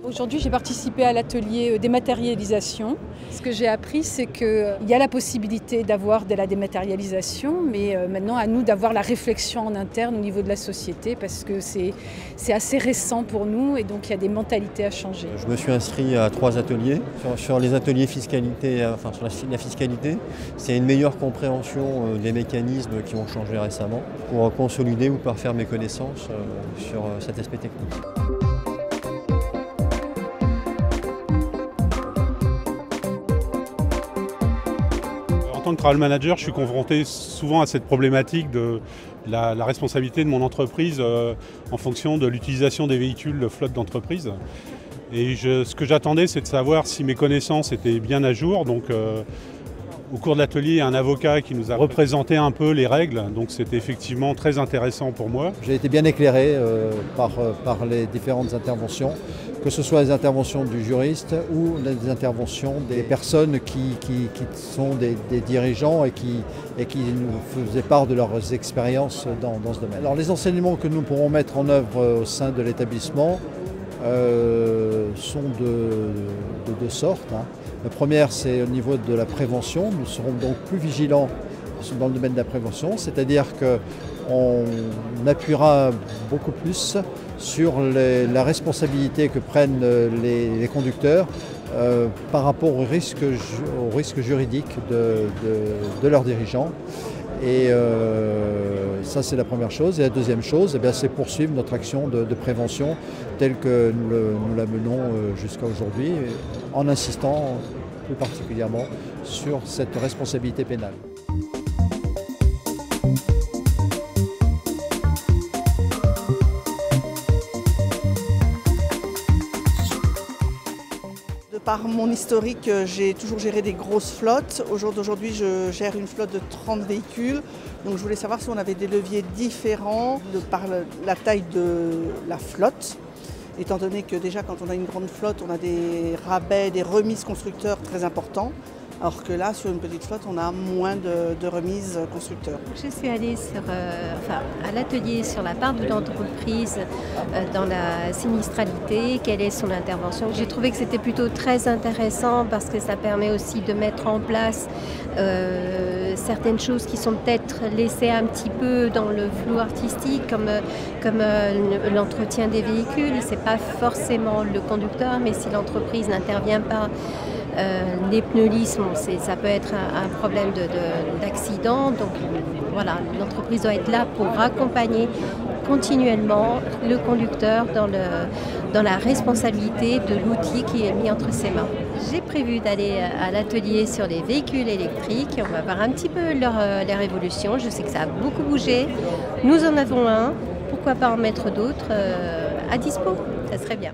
Aujourd'hui, j'ai participé à l'atelier dématérialisation. Ce que j'ai appris, c'est qu'il y a la possibilité d'avoir de la dématérialisation, mais maintenant à nous d'avoir la réflexion en interne au niveau de la société, parce que c'est assez récent pour nous et donc il y a des mentalités à changer. Je me suis inscrit à 3 ateliers. Sur les ateliers fiscalité, sur la fiscalité, c'est une meilleure compréhension des mécanismes qui ont changé récemment pour consolider ou parfaire mes connaissances sur cet aspect technique. En tant que travel manager, je suis confronté souvent à cette problématique de la responsabilité de mon entreprise en fonction de l'utilisation des véhicules de flotte d'entreprise. Et ce que j'attendais, c'est de savoir si mes connaissances étaient bien à jour. Donc, au cours de l'atelier, il y a un avocat qui nous a représenté un peu les règles. Donc c'était effectivement très intéressant pour moi. J'ai été bien éclairé par les différentes interventions, que ce soit les interventions du juriste ou les interventions des personnes qui sont des dirigeants et qui nous faisaient part de leurs expériences dans ce domaine. Alors les enseignements que nous pourrons mettre en œuvre au sein de l'établissement sont de deux sortes. La première, c'est au niveau de la prévention. Nous serons donc plus vigilants dans le domaine de la prévention, c'est-à-dire qu'on appuiera beaucoup plus sur la responsabilité que prennent les conducteurs par rapport au risque juridique de leurs dirigeants. Et ça, c'est la première chose. Et la deuxième chose, c'est poursuivre notre action de prévention telle que nous la menons jusqu'à aujourd'hui, en insistant plus particulièrement sur cette responsabilité pénale. Par mon historique, j'ai toujours géré des grosses flottes. Au jour d'aujourd'hui, je gère une flotte de 30 véhicules. Donc je voulais savoir si on avait des leviers différents par la taille de la flotte. Étant donné que déjà quand on a une grande flotte, on a des rabais, des remises constructeurs très importants. Alors que là, sur une petite flotte, on a moins de remises constructeurs. Je suis allée à l'atelier sur la part de l'entreprise dans la sinistralité, quelle est son intervention. J'ai trouvé que c'était plutôt très intéressant parce que ça permet aussi de mettre en place certaines choses qui sont peut-être laissées un petit peu dans le flou artistique, comme l'entretien des véhicules. C'est pas forcément le conducteur, mais si l'entreprise n'intervient pas, les pneus lisses, ça peut être un problème d'accident. Donc voilà, l'entreprise doit être là pour accompagner continuellement le conducteur dans la responsabilité de l'outil qui est mis entre ses mains. J'ai prévu d'aller à l'atelier sur les véhicules électriques. On va voir un petit peu leur évolution. Je sais que ça a beaucoup bougé. Nous en avons un. Pourquoi pas en mettre d'autres à dispo? Ça serait bien.